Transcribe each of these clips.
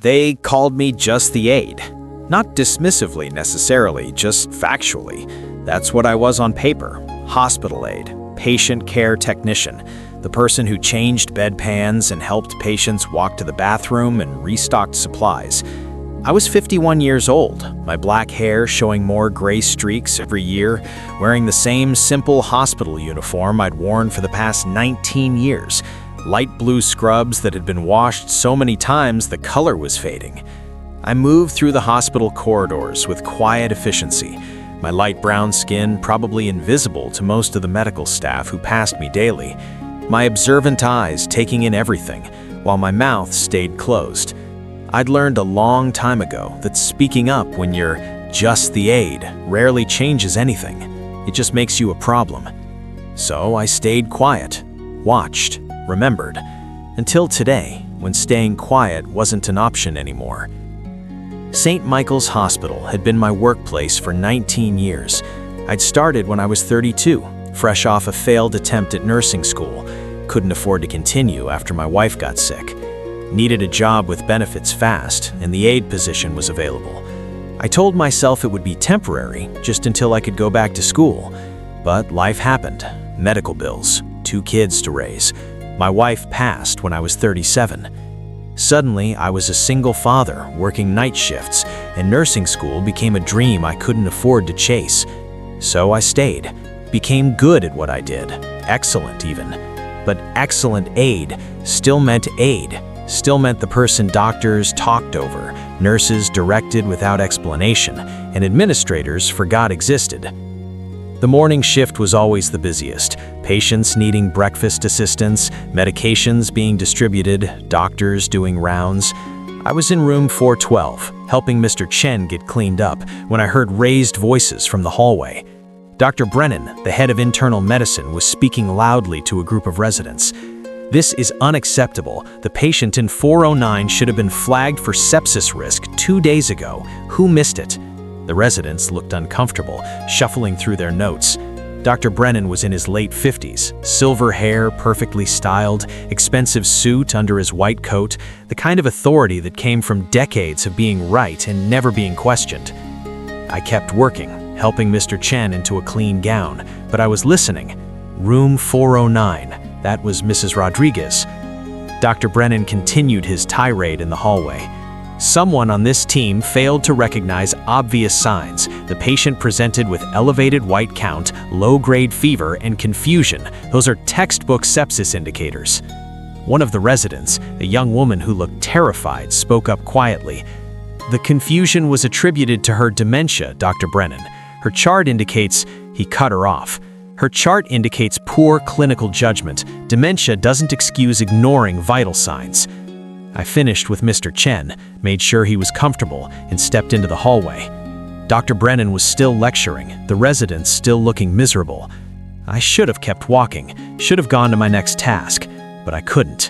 They called me just the aide. Not dismissively necessarily, just factually. That's what I was on paper. Hospital aide, patient care technician, the person who changed bedpans and helped patients walk to the bathroom and restocked supplies. I was 51 years old, my black hair showing more gray streaks every year, wearing the same simple hospital uniform I'd worn for the past 19 years. Light blue scrubs that had been washed so many times the color was fading. I moved through the hospital corridors with quiet efficiency, my light brown skin probably invisible to most of the medical staff who passed me daily, my observant eyes taking in everything, while my mouth stayed closed. I'd learned a long time ago that speaking up when you're just the aide rarely changes anything. It just makes you a problem. So I stayed quiet, watched, remembered, until today, when staying quiet wasn't an option anymore. St. Michael's Hospital had been my workplace for 19 years. I'd started when I was 32, fresh off a failed attempt at nursing school. Couldn't afford to continue after my wife got sick. Needed a job with benefits fast, and the aide position was available. I told myself it would be temporary, just until I could go back to school. But life happened. Medical bills, 2 kids to raise. My wife passed when I was 37. Suddenly, I was a single father working night shifts, and nursing school became a dream I couldn't afford to chase. So I stayed, became good at what I did, excellent even. But excellent aide still meant aide, still meant the person doctors talked over, nurses directed without explanation, and administrators forgot existed. The morning shift was always the busiest, patients needing breakfast assistance, medications being distributed, doctors doing rounds. I was in room 412, helping Mr. Chen get cleaned up, when I heard raised voices from the hallway. Dr. Brennan, the head of internal medicine, was speaking loudly to a group of residents. "This is unacceptable. The patient in 409 should have been flagged for sepsis risk 2 days ago. Who missed it?" The residents looked uncomfortable, shuffling through their notes. Dr. Brennan was in his late 50s, silver hair perfectly styled, expensive suit under his white coat, the kind of authority that came from decades of being right and never being questioned. I kept working, helping Mr. Chen into a clean gown, but I was listening. Room 409, that was Mrs. Rodriguez. Dr. Brennan continued his tirade in the hallway. Someone on this team failed to recognize obvious signs. The patient presented with elevated white count, low-grade fever, and confusion. Those are textbook sepsis indicators. One of the residents, a young woman who looked terrified, spoke up quietly. "The confusion was attributed to her dementia, Dr. Brennan. Her chart indicates..." He cut her off. "Her chart indicates poor clinical judgment. Dementia doesn't excuse ignoring vital signs." I finished with Mr. Chen, made sure he was comfortable, and stepped into the hallway. Dr. Brennan was still lecturing, the residents still looking miserable. I should have kept walking, should have gone to my next task, but I couldn't.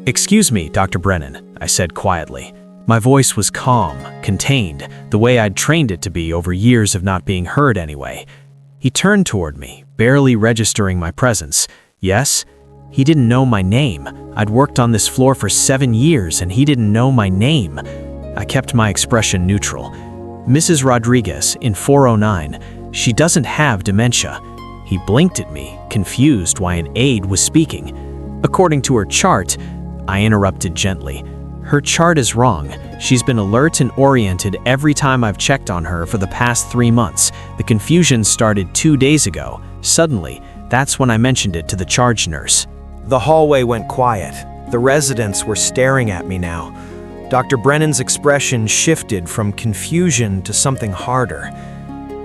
"Excuse me, Dr. Brennan," I said quietly. My voice was calm, contained, the way I'd trained it to be over years of not being heard anyway. He turned toward me, barely registering my presence. Yes? He didn't know my name. I'd worked on this floor for 7 years and he didn't know my name. I kept my expression neutral. "Mrs. Rodriguez, in 409, she doesn't have dementia." He blinked at me, confused why an aide was speaking. "According to her chart," I interrupted gently. "Her chart is wrong. She's been alert and oriented every time I've checked on her for the past 3 months. The confusion started 2 days ago. Suddenly, that's when I mentioned it to the charge nurse." The hallway went quiet. The residents were staring at me now. Dr. Brennan's expression shifted from confusion to something harder.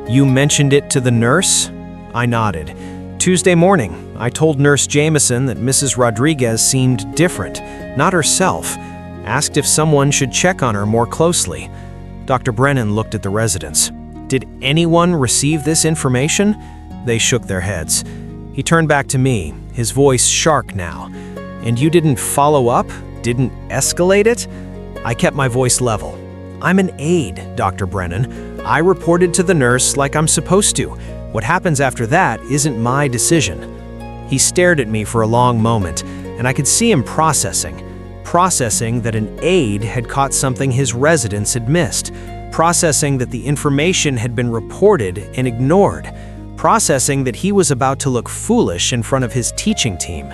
"You mentioned it to the nurse?" I nodded. "Tuesday morning, I told Nurse Jameson that Mrs. Rodriguez seemed different, not herself. Asked if someone should check on her more closely." Dr. Brennan looked at the residents. "Did anyone receive this information?" They shook their heads. He turned back to me, his voice sharp now. "And you didn't follow up? Didn't escalate it?" I kept my voice level. "I'm an aide, Dr. Brennan. I reported to the nurse like I'm supposed to. What happens after that isn't my decision." He stared at me for a long moment, and I could see him processing. processing that an aide had caught something his residents had missed, processing that the information had been reported and ignored, processing that he was about to look foolish in front of his teaching team.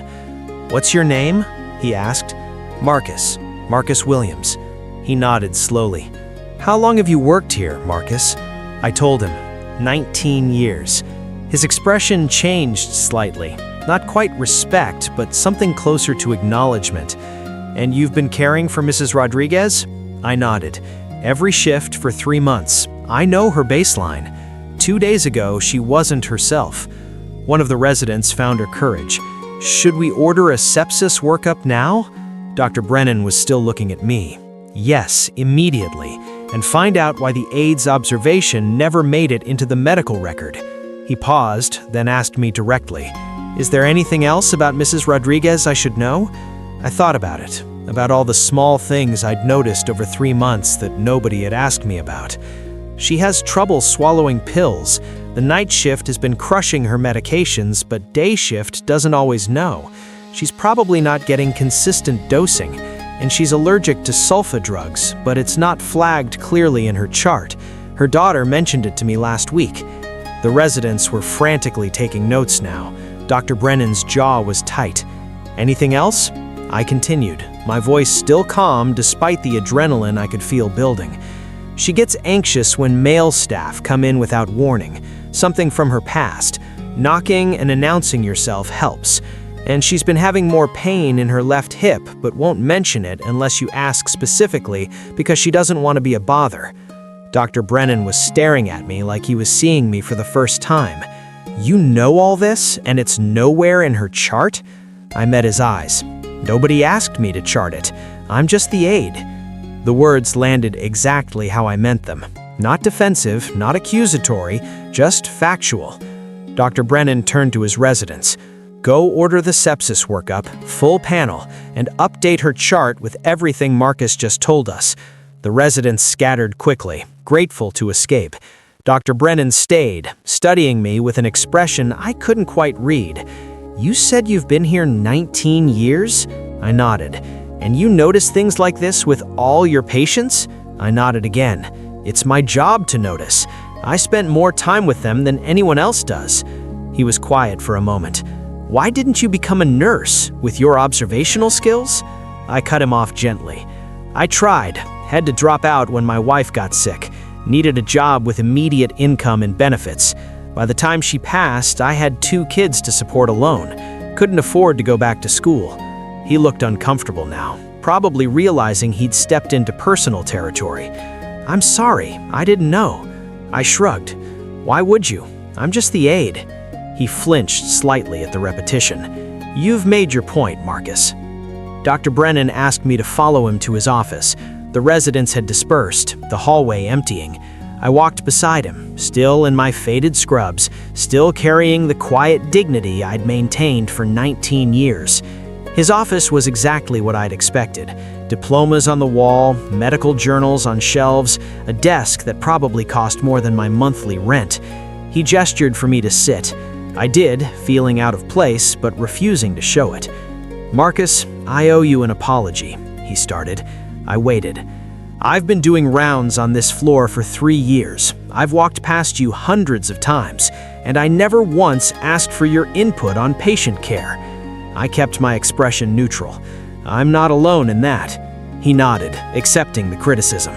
"What's your name?" he asked. "Marcus. Marcus Williams." He nodded slowly. "How long have you worked here, Marcus?" I told him, 19 years. His expression changed slightly. Not quite respect, but something closer to acknowledgement. "And you've been caring for Mrs. Rodriguez?" I nodded. "Every shift for 3 months. I know her baseline. 2 days ago, she wasn't herself." One of the residents found her courage. "Should we order a sepsis workup now?" Dr. Brennan was still looking at me. "Yes, immediately, and find out why the aide's observation never made it into the medical record." He paused, then asked me directly, "Is there anything else about Mrs. Rodriguez I should know?" I thought about it, about all the small things I'd noticed over 3 months that nobody had asked me about. She has trouble swallowing pills. The night shift has been crushing her medications, but day shift doesn't always know. She's probably not getting consistent dosing, and she's allergic to sulfa drugs, but it's not flagged clearly in her chart. Her daughter mentioned it to me last week. The residents were frantically taking notes now. Dr. Brennan's jaw was tight. "Anything else?" I continued, my voice still calm despite the adrenaline I could feel building. "She gets anxious when male staff come in without warning, something from her past. Knocking and announcing yourself helps. And she's been having more pain in her left hip, but won't mention it unless you ask specifically because she doesn't want to be a bother." Dr. Brennan was staring at me like he was seeing me for the first time. "You know all this, and it's nowhere in her chart?" I met his eyes. "Nobody asked me to chart it. I'm just the aide." The words landed exactly how I meant them. Not defensive, not accusatory, just factual. Dr. Brennan turned to his residents. "Go order the sepsis workup, full panel, and update her chart with everything Marcus just told us." The residents scattered quickly, grateful to escape. Dr. Brennan stayed, studying me with an expression I couldn't quite read. "You said you've been here 19 years?" I nodded. "And you notice things like this with all your patients?" I nodded again. "It's my job to notice. I spent more time with them than anyone else does." He was quiet for a moment. "Why didn't you become a nurse with your observational skills?" I cut him off gently. "I tried. Had to drop out when my wife got sick. Needed a job with immediate income and benefits. By the time she passed, I had 2 kids to support alone. Couldn't afford to go back to school." He looked uncomfortable now, probably realizing he'd stepped into personal territory. "I'm sorry, I didn't know." I shrugged. "Why would you? I'm just the aide." He flinched slightly at the repetition. "You've made your point, Marcus." Dr. Brennan asked me to follow him to his office. The residents had dispersed, the hallway emptying. I walked beside him, still in my faded scrubs, still carrying the quiet dignity I'd maintained for 19 years. His office was exactly what I'd expected. Diplomas on the wall, medical journals on shelves, a desk that probably cost more than my monthly rent. He gestured for me to sit. I did, feeling out of place, but refusing to show it. "Marcus, I owe you an apology," he started. I waited. "I've been doing rounds on this floor for 3 years. I've walked past you hundreds of times, and I never once asked for your input on patient care." I kept my expression neutral. "I'm not alone in that." He nodded, accepting the criticism.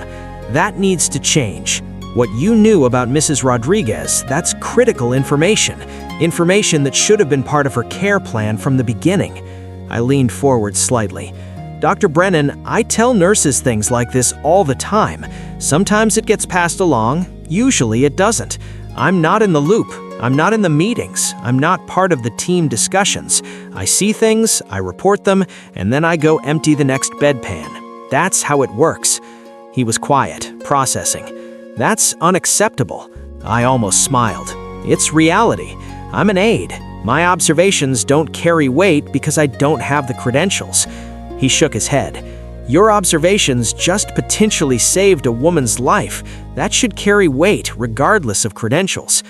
"That needs to change. What you knew about Mrs. Rodriguez, that's critical information. Information that should have been part of her care plan from the beginning." I leaned forward slightly. "Dr. Brennan, I tell nurses things like this all the time. Sometimes it gets passed along, usually it doesn't. I'm not in the loop. I'm not in the meetings. I'm not part of the team discussions. I see things, I report them, and then I go empty the next bedpan. That's how it works." He was quiet, processing. "That's unacceptable." I almost smiled. "It's reality. I'm an aide. My observations don't carry weight because I don't have the credentials." He shook his head. "Your observations just potentially saved a woman's life. That should carry weight regardless of credentials."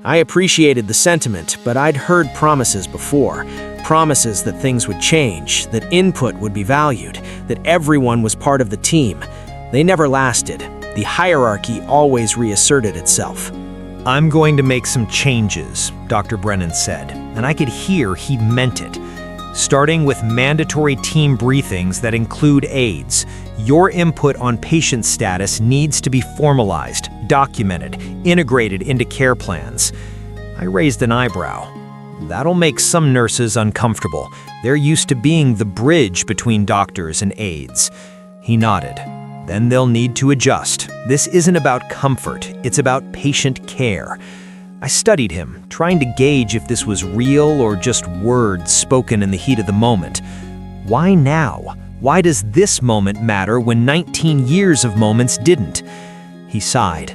I appreciated the sentiment, but I'd heard promises before. Promises that things would change, that input would be valued, that everyone was part of the team. They never lasted. The hierarchy always reasserted itself. "I'm going to make some changes," Dr. Brennan said, and I could hear he meant it. "Starting with mandatory team briefings that include aides. Your input on patient status needs to be formalized, documented, integrated into care plans." I raised an eyebrow. "That'll make some nurses uncomfortable. They're used to being the bridge between doctors and aides." He nodded. "Then they'll need to adjust. This isn't about comfort, it's about patient care." I studied him, trying to gauge if this was real or just words spoken in the heat of the moment. Why now? Why does this moment matter when 19 years of moments didn't? He sighed.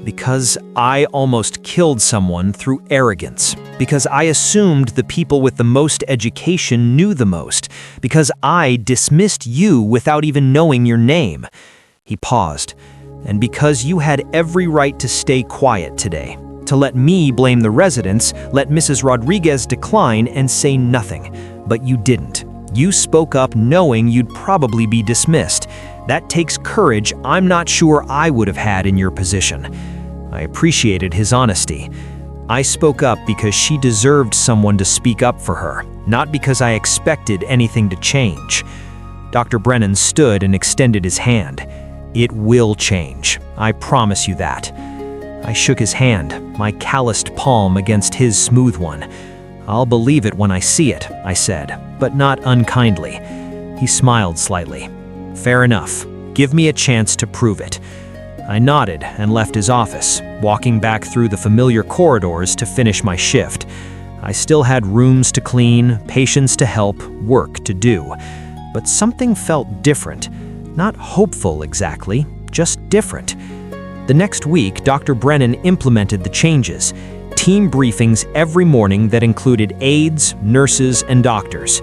"Because I almost killed someone through arrogance. Because I assumed the people with the most education knew the most. Because I dismissed you without even knowing your name." He paused. "And because you had every right to stay quiet today. To let me blame the residents, let Mrs. Rodriguez decline and say nothing. But you didn't. You spoke up knowing you'd probably be dismissed. That takes courage I'm not sure I would have had in your position." I appreciated his honesty. I spoke up because she deserved someone to speak up for her, not because I expected anything to change. Dr. Brennan stood and extended his hand. "It will change. I promise you that." I shook his hand, my calloused palm against his smooth one. "I'll believe it when I see it," I said, but not unkindly. He smiled slightly. "Fair enough. Give me a chance to prove it." I nodded and left his office, walking back through the familiar corridors to finish my shift. I still had rooms to clean, patients to help, work to do. But something felt different. Not hopeful exactly, just different. The next week, Dr. Brennan implemented the changes. Team briefings every morning that included aides, nurses, and doctors.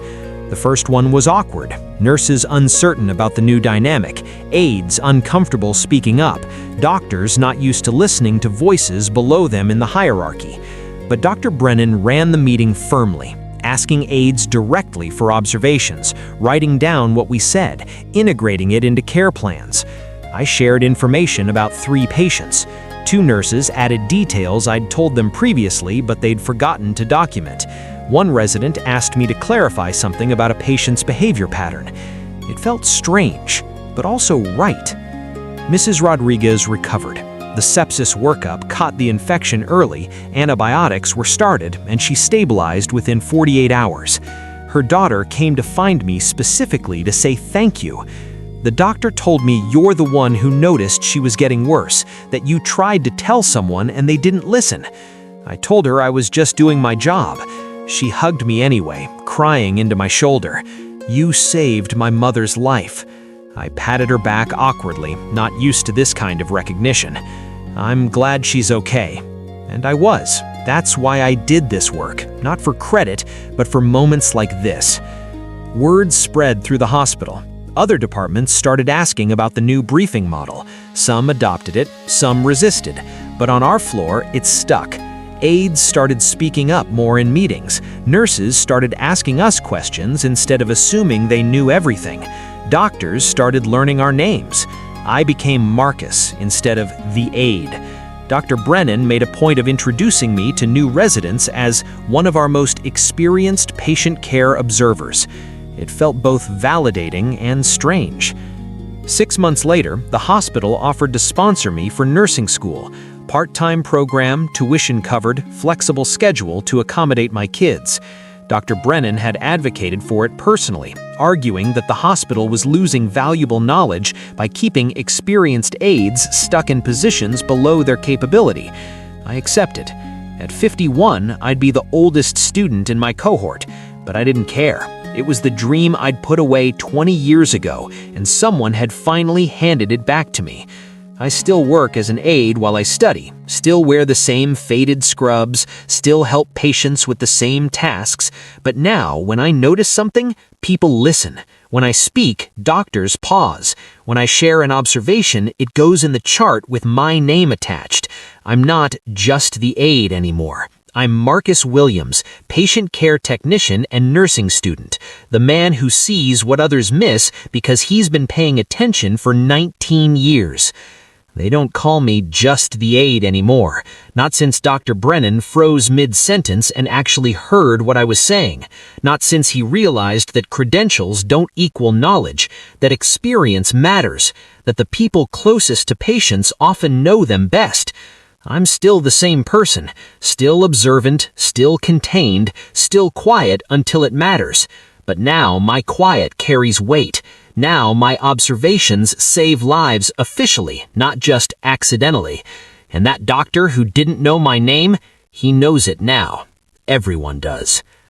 The first one was awkward. Nurses uncertain about the new dynamic, aides uncomfortable speaking up, doctors not used to listening to voices below them in the hierarchy. But Dr. Brennan ran the meeting firmly, asking aides directly for observations, writing down what we said, integrating it into care plans. I shared information about 3 patients. 2 nurses added details I'd told them previously, but they'd forgotten to document. One resident asked me to clarify something about a patient's behavior pattern. It felt strange, but also right. Mrs. Rodriguez recovered. The sepsis workup caught the infection early, antibiotics were started, and she stabilized within 48 hours. Her daughter came to find me specifically to say thank you. "The doctor told me you're the one who noticed she was getting worse, that you tried to tell someone and they didn't listen." I told her I was just doing my job. She hugged me anyway, crying into my shoulder. "You saved my mother's life." I patted her back awkwardly, not used to this kind of recognition. "I'm glad she's okay." And I was. That's why I did this work, not for credit, but for moments like this. Word spread through the hospital. Other departments started asking about the new briefing model. Some adopted it, some resisted. But on our floor, it stuck. Aides started speaking up more in meetings. Nurses started asking us questions instead of assuming they knew everything. Doctors started learning our names. I became Marcus instead of the aide. Dr. Brennan made a point of introducing me to new residents as one of our most experienced patient care observers. It felt both validating and strange. 6 months later, the hospital offered to sponsor me for nursing school. Part-time program, tuition covered, flexible schedule to accommodate my kids. Dr. Brennan had advocated for it personally, arguing that the hospital was losing valuable knowledge by keeping experienced aides stuck in positions below their capability. I accepted. At 51, I'd be the oldest student in my cohort, but I didn't care. It was the dream I'd put away 20 years ago, and someone had finally handed it back to me. I still work as an aide while I study, still wear the same faded scrubs, still help patients with the same tasks, but now, when I notice something, people listen. When I speak, doctors pause. When I share an observation, it goes in the chart with my name attached. I'm not just the aide anymore. I'm Marcus Williams, patient care technician and nursing student, the man who sees what others miss because he's been paying attention for 19 years. They don't call me just the aide anymore, not since Dr. Brennan froze mid-sentence and actually heard what I was saying, not since he realized that credentials don't equal knowledge, that experience matters, that the people closest to patients often know them best. I'm still the same person, still observant, still contained, still quiet until it matters. But now my quiet carries weight. Now my observations save lives officially, not just accidentally. And that doctor who didn't know my name, he knows it now. Everyone does.